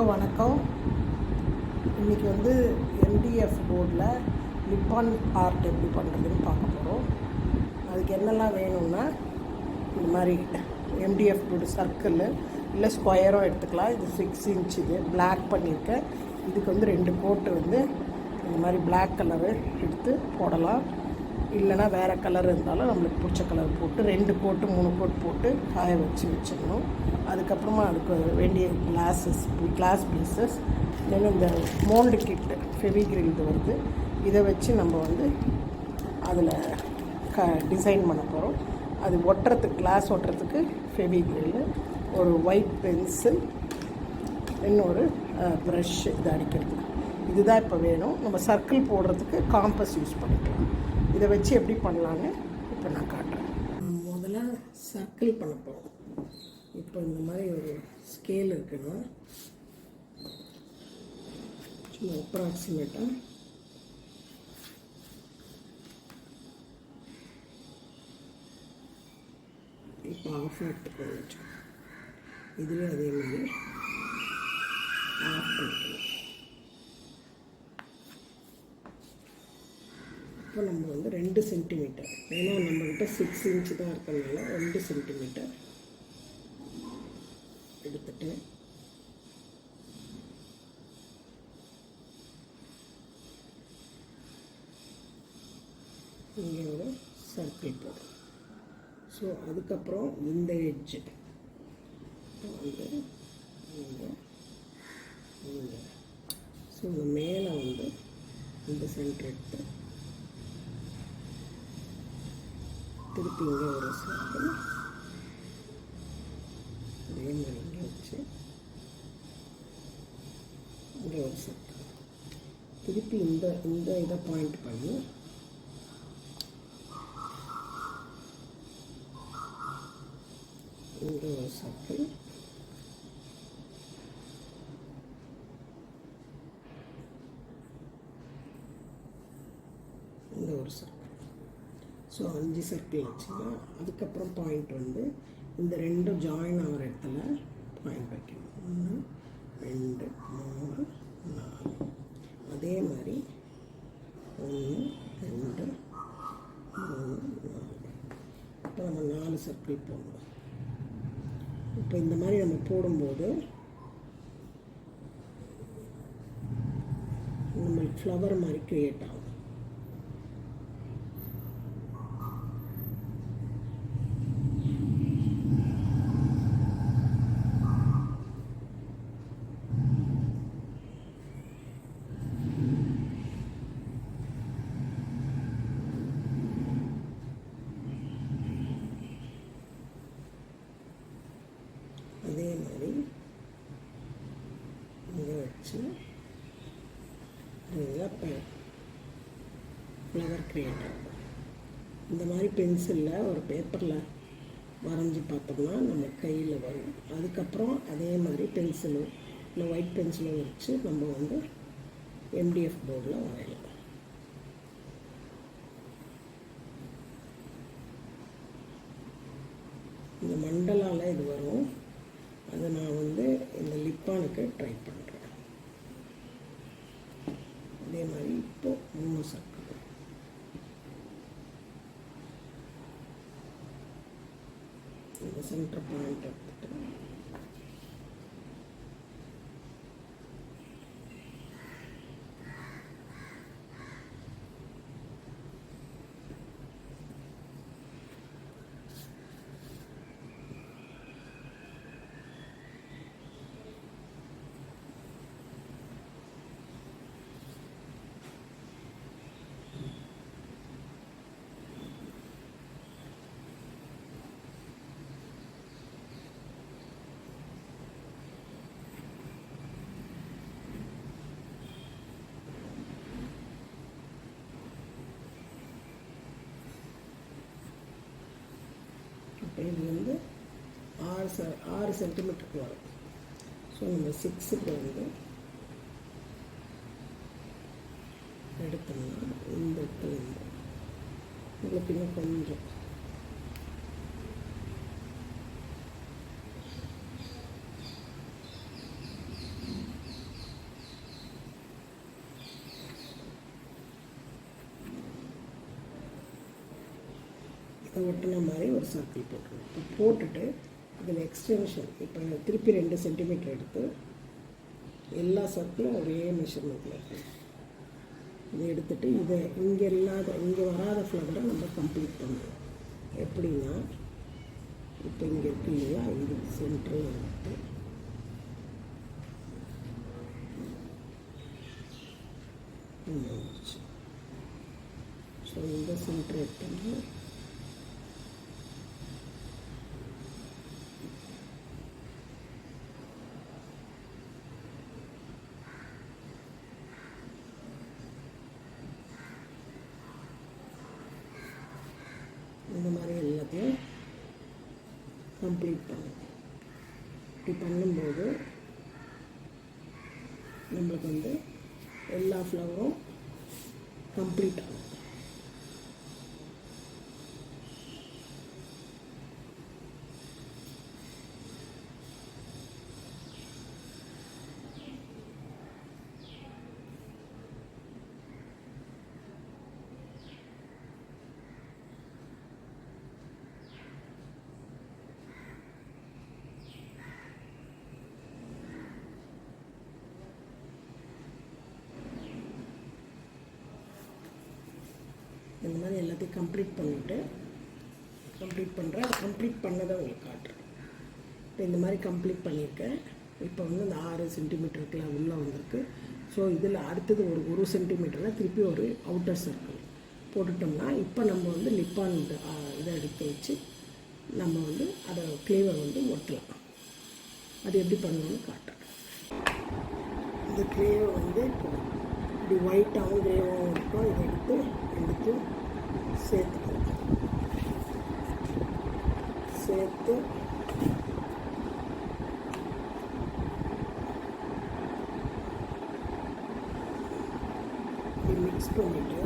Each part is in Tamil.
வணக்கம். இன்றைக்கி எம்டிஎஃப் போர்டில் லிப்பான் ஆர்ட் எப்படி பண்ணுறதுன்னு பார்க்க போகிறோம். அதுக்கு என்னெல்லாம் வேணும்னா, இந்த மாதிரி எம்டிஎஃப் போர்டு சர்க்கிள் இல்லை ஸ்கொயரோ எடுத்துக்கலாம். இது 6 இன்ச், இது பிளாக் பண்ணியிருக்கேன். இதுக்கு 2 கோட்டு இந்த மாதிரி பிளாக் கலரு எடுத்து போடலாம். இல்லைனா வேறு கலர் இருந்தாலும் நம்மளுக்கு பிடிச்ச கலர் போட்டு 2 கோட்டு 3 கோட் போட்டு காய வச்சிடணும். அதுக்கப்புறமா அதுக்கு வேண்டிய கிளாஸ் பீசஸ், தென் இந்த மோல்டு கிட்டு ஃபெவிக்ரில் இது வருது. இதை வச்சு நம்ம அதில் டிசைன் பண்ண போகிறோம். அது ஒட்டுறதுக்கு, கிளாஸ் ஒட்டுறதுக்கு ஃபெவிக்ரில், ஒரு ஒயிட் பென்சில், இன்னொரு ப்ரஷ் இது அடிக்கிறதுக்கு. இதுதான் இப்போ வேணும். நம்ம சர்க்கிள் போடுறதுக்கு காம்பஸ் யூஸ் பண்ணிக்கலாம். இதை வச்சு எப்படி பண்ணலான்னு இப்போ நான் காட்டுறேன். முதல்ல சர்க்கிள் பண்ண போகிறோம். இப்போ இந்த மாதிரி ஒரு ஸ்கேல் இருக்குன்னா, சும்மா அப்ராக்சிமேட்டாக இப்போ ஆஃப் எடுத்துக்கணும். இதுலேயும் அதே மாதிரி ஆஃப் பண்ணிக்கணும். இப்போ நம்ம 2 சென்டிமீட்டர், ஏன்னா நம்மக்கிட்ட 6 இன்ச்சு தான் இருக்கிறதுனால 2 சென்டிமீட்டர் எடுத்துட்டு இங்கே ஒரு சர்க்கிள் போடும். ஸோ அதுக்கப்புறம் இந்த எட்ஜு இங்கே ஸோ இந்த மேலே இந்த சென்டர் எடுத்து திருப்பி இங்கே ஒரு சர்க்கிள், அதே மாதிரி இங்கே வச்சு இங்கே ஒரு சர்க்கிள், திருப்பி இந்த இதை பாயிண்ட் பண்ணி இங்கே ஒரு சர்க்கிள், இங்கே ஒரு சர்க்கிள். ஸோ 5 சர்க்கிள் வச்சுன்னா அதுக்கப்புறம் பாயிண்ட் இந்த 2 ஜாயின் ஆகிற இடத்துல பாயிண்ட் வைக்கணும். 1 2 3 4. அதே மாதிரி 1 2 3 4. இப்போ நம்ம 4 சர்க்கிள் போடணும். இப்போ இந்த மாதிரி நம்ம போடும்போது நம்மளுக்கு ஃப்ளவர் மாதிரி க்ரியேட் ஆகும். அதே மாதிரி இங்கே வச்சு ஃப்ளவர் க்ரியேட் ஆகும். இந்த மாதிரி பென்சிலில் ஒரு பேப்பரில் வரைஞ்சி பார்த்தோம்னா நம்ம கையில் வரும். அதுக்கப்புறம் அதே மாதிரி பென்சிலும் இல்லை ஒயிட் பென்சிலும் வச்சு நம்ம எம்டிஎஃப் போர்டில் வரையலாம். இந்த மண்டலால் இது வரும். அதை நான் இந்த லிப்பானுக்கு ட்ரை பண்ணுறேன். அதே மாதிரி இப்போ 3 சர்க்கிள் இந்த சென்டர் பாயிண்ட் எடுத்துட்டு இது 6 சென்டிமீட்டருக்கு வரும். ஸோ நம்ம 6க்கு எடுத்தோம்னா இந்த இடத்துல உங்களுக்கு இன்னும் கொஞ்சம் ஒட்டின மாதிரி ஒரு சர்க்கிள் போட்டுருவோம். இப்போ போட்டுட்டு இதில் எக்ஸ்டென்ஷன் இப்போ திருப்பி 2 சென்டிமீட்டர் எடுத்து எல்லா சர்க்கிளும் ஒரே மெஷர்மெண்ட்டில் இருக்கும். இதை எடுத்துகிட்டு இதை இங்கே வராத ஃப்ளவரை நம்ம கம்ப்ளீட் பண்ணுறோம். எப்படின்னா இப்போ இங்கே இருக்கு இல்லையா, இது சென்டரில் எடுத்து ஸோ இந்த சென்டர் எடுத்தோம்னா இந்த மாதிரி எல்லாத்தையும் கம்ப்ளீட் பண்ணும். இப்படி பண்ணும்போது நம்மளுக்கு வந்து எல்லா ஃப்ளவரும் கம்ப்ளீட் ஆகும். இந்த மாதிரி எல்லாத்தையும் கம்ப்ளீட் பண்ணதை உங்களுக்கு காட்டுறேன். இப்போ இந்த மாதிரி கம்ப்ளீட் பண்ணியிருக்கேன். இப்போ வந்து இந்த 6 சென்டிமீட்டருக்குலாம் உள்ளே வந்திருக்கு. ஸோ இதில் அடுத்தது ஒரு சென்டிமீட்டரில் திருப்பி ஒரு அவுட்டர் சர்க்கிள் போட்டுட்டோம்னா இப்போ நம்ம வந்து லிப்பான் இதை எடுத்து வச்சு நம்ம வந்து அதை க்ளேவை வந்து ஒட்டலாம். அது எப்படி பண்ணணும்னு காட்டுறேன். இந்த க்ளேவை வந்து இப்போ இப்படி ஒயிட்டாகவும் கிரேவாகவும் இருக்கும். இதை எடுத்து எடுத்து சேர்த்து இப்படி மிக்ஸ் பண்ணிவிட்டு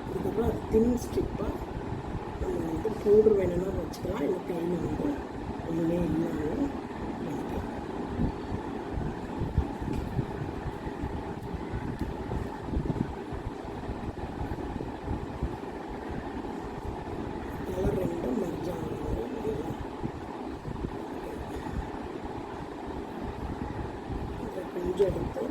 அதுக்கப்புறம் தின் ஸ்ட்ரிப்பாக நம்ம வந்து பவுடர் வேணும்னா வச்சுக்கலாம். இல்லை கையில் வந்து ஒன்றுமே இல்லாமல் கொஞ்சம் எடுத்து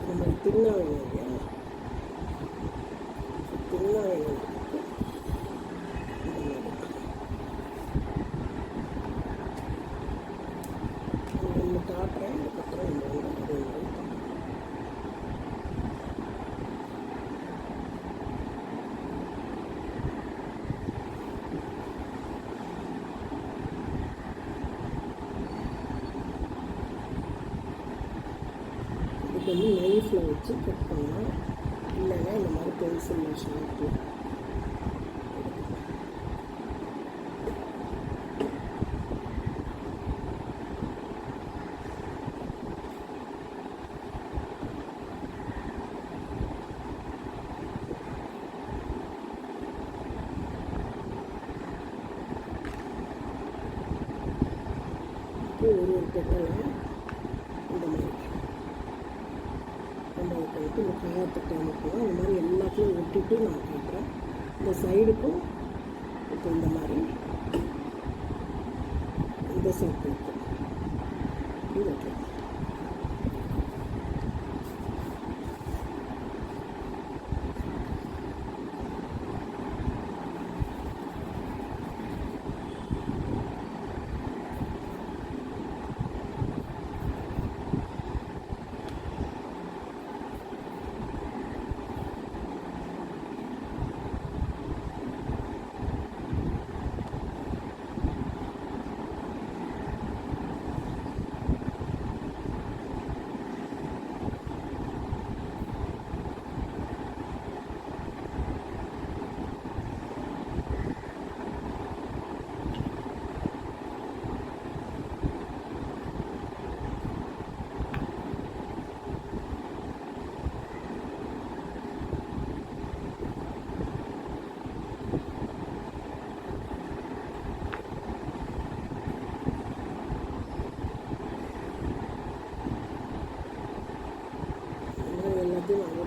நம்ம தின்னா வேணும் இல்லையா, தின்னா வேணும் நம்ம காட்டுறேன். அதுக்கப்புறம் நம்ம வந்து அதே மாதிரி வந்து நைஃப்பில் வச்சு கட் பண்ணலாம். இல்லைன்னா இந்த மாதிரி பென்சில் ஷார்ப்பு ஒரு பெட்டலை இந்த மாதிரி நம்ம போயிட்டு இந்த காயத்துக்கு அனுப்புவோம். இந்த மாதிரி எல்லாத்தையும் விட்டுட்டு நான் காட்டுறேன். இந்த சைடுக்கும் இப்போ இந்த மாதிரி இந்த சர்க்கிளுக்கும் இது வைக்கலாம்.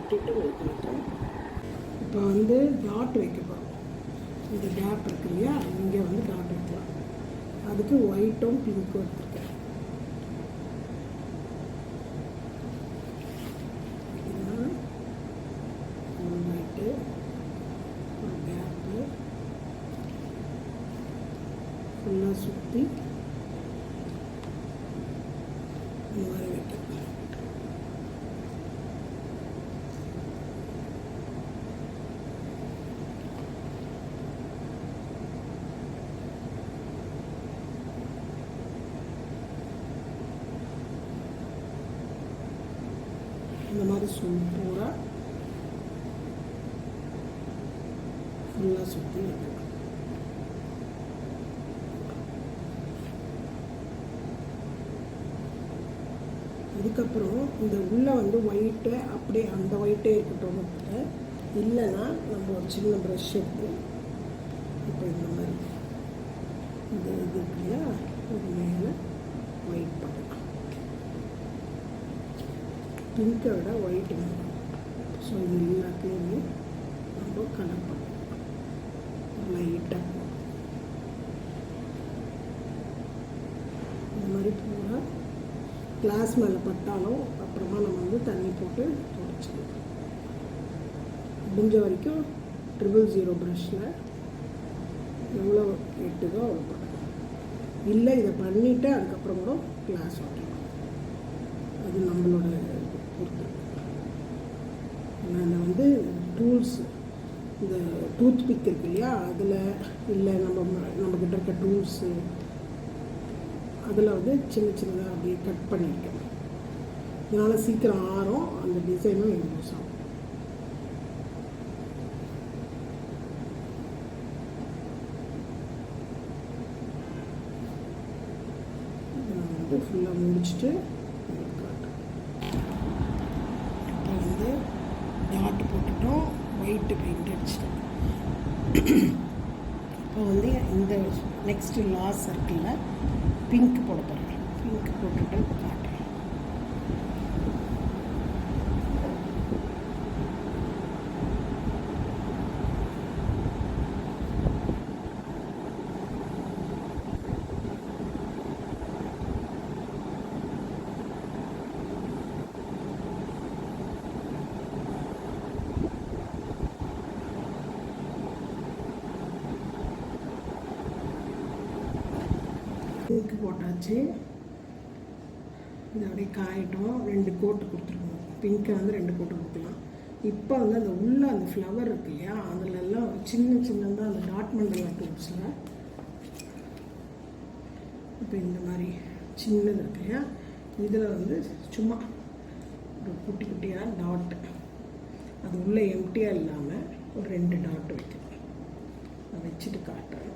ஒட்டிட்டு வைக்கணும். இப்போ வந்து டாட் வைக்க போகிறோம். இந்த கேப் இருக்கு இல்லையா, இங்கே வந்து டாட் வைக்கலாம். அதுக்கு ஒயிட்டும் பிங்க்கும் எடுத்துருக்கேன். இதுதான் ஒரு ஒயிட்டு, ஒரு கேப்பு ஃபுல்லாக சுற்றி இந்த மாதிரி வைக்கணும். இந்த மாதிரி பூரா ஃபுல்லாக சுற்றி வைக்கணும். அதுக்கப்புறம் இந்த உள்ளே வந்து ஒயிட்டு அப்படியே அந்த ஒயிட்டே இருக்கட்டும். இல்லைன்னா நம்ம ஒரு சின்ன ப்ரஷ் எடுத்து இப்போ இந்த மாதிரி இந்த இது இருக்கு இல்லையா, இது மேலே ஒயிட் பண்ணலாம். பிங்கை விட ஒயிட் வேணும். ஸோ இது எல்லாத்தையுமே நம்ம கலர் பண்ணலாம். லைட்டாக இந்த மாதிரி பூரா கிளாஸ் மேலே பட்டாலும் அப்புறமா நம்ம வந்து தண்ணி போட்டு துடைச்சிக்கலாம். முடிஞ்ச வரைக்கும் 000 ப்ரஷில் எவ்வளோ எட்டுதோ அவ்வளோ பண்ணணும். இல்லை இதை பண்ணிவிட்டு அதுக்கப்புறம் கூட கிளாஸ் வைக்கலாம். அது நம்மளோட பொறுத்து. நான் வந்து டூல்ஸ், இந்த டூத் பிக் இருக்கு இல்லையா, அதில் இல்லை நம்மக்கிட்ட இருக்க டூல்ஸு அதில் வந்து சின்ன சின்னதாக அப்படியே கட் பண்ணியிருக்கேன். இதனால் சீக்கிரம் ஆறும், அந்த டிசைனும் எனக்கு யூஸ் ஆகும். நான் வந்து ஃபுல்லாக முடிச்சுட்டு இப்போ வந்து டாட் போட்டுட்டோம், ஒயிட்டு பெயிண்ட் அடிச்சிட்டோம். இப்போ வந்து இந்த நெக்ஸ்ட்டு லாஸ்ட் சர்க்கிளில் பிங்க் போட போகிறேன். பிங்க் போட்டுட்டு காட்டுறேன். பிங்க் போட்டாச்சு. இது அப்படியே காயட்டும். 2 கோட்டு கொடுத்துருக்கோம். பிங்க்கை வந்து 2 கோட்டு கொடுக்கலாம். இப்போ வந்து அந்த உள்ள அந்த ஃப்ளவர் இருக்கு இல்லையா, அதிலெல்லாம் சின்ன சின்னதாக அந்த டாட் மண்டலா டூல்ஸில் இப்போ இந்த மாதிரி சின்னது இருக்கு இல்லையா, இதில் வந்து சும்மா ஒரு குட்டி குட்டியாக டாட்டு, அது உள்ளே எம்டியாக இல்லாமல் ஒரு 2 டாட் வைக்கணும். அதை வச்சுட்டு காட்டுறேன்.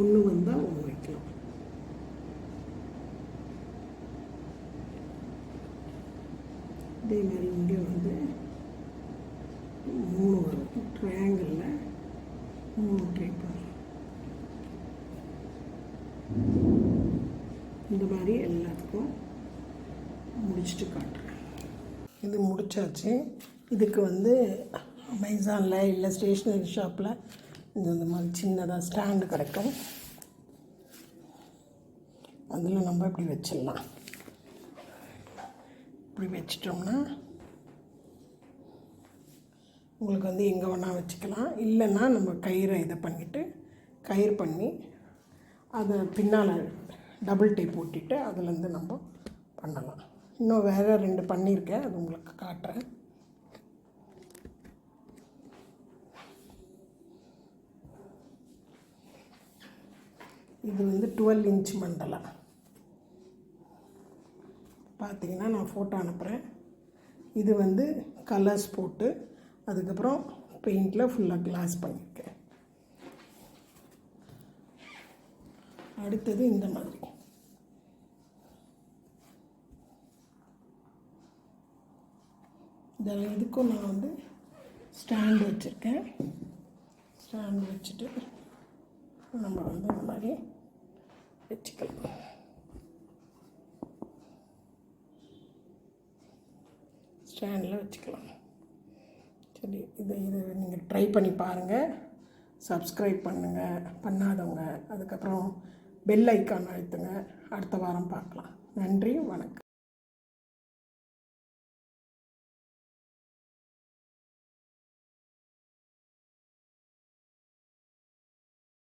ஒன்று வந்தால் ஒன்று வைக்கலாம். இதே மாதிரி இங்கே வந்து 3 வரும். ட்ரையாங்கிளில் 3 ட்ரை பண்ணலாம். இந்த மாதிரி எல்லாத்துக்கும் முடிச்சுட்டு காட்டுறேன். இது முடிச்சாச்சு. இதுக்கு வந்து அமேசானில் இல்லை ஸ்டேஷ்னரி ஷாப்பில் இந்த மாதிரி சின்னதாக ஸ்டாண்டு கிடைக்கும். அதில் நம்ம இப்படி வச்சிடலாம். இப்படி வச்சிட்டோம்னா உங்களுக்கு வந்து எங்கே வேணால் வச்சுக்கலாம். இல்லைன்னா நம்ம கயிறை இதை பண்ணிவிட்டு கயிறு பண்ணி அதை பின்னால் டபுள் டேப் போட்டிட்டு அதுலேருந்து நம்ம பண்ணலாம். இன்னும் வேறு 2 பண்ணியிருக்கேன், அது உங்களுக்கு காட்டுறேன். இது வந்து 12 இன்ச் மண்டலா. பார்த்தீங்கன்னா நான் ஃபோட்டோ அனுப்புகிறேன். இது வந்து கலர்ஸ் போட்டு அதுக்கப்புறம் பெயிண்டில் ஃபுல்லாக கிளாஸ் பண்ணியிருக்கேன். அடுத்தது இந்த மாதிரி இதுக்கும் நான் வந்து ஸ்டாண்டு வச்சுருக்கேன். ஸ்டாண்டு வச்சுட்டு நம்ம வந்து இந்த மாதிரி வச்சுக்கலாம். ஸ்டாண்டில் வச்சுக்கலாம். சரி, இதை நீங்கள் ட்ரை பண்ணி பாருங்கள். சப்ஸ்கிரைப் பண்ணுங்கள் பண்ணாதவங்க. அதுக்கப்புறம் பெல் ஐக்கான் அழுத்துங்க. அடுத்த வாரம் பார்க்கலாம். நன்றி, வணக்கம்.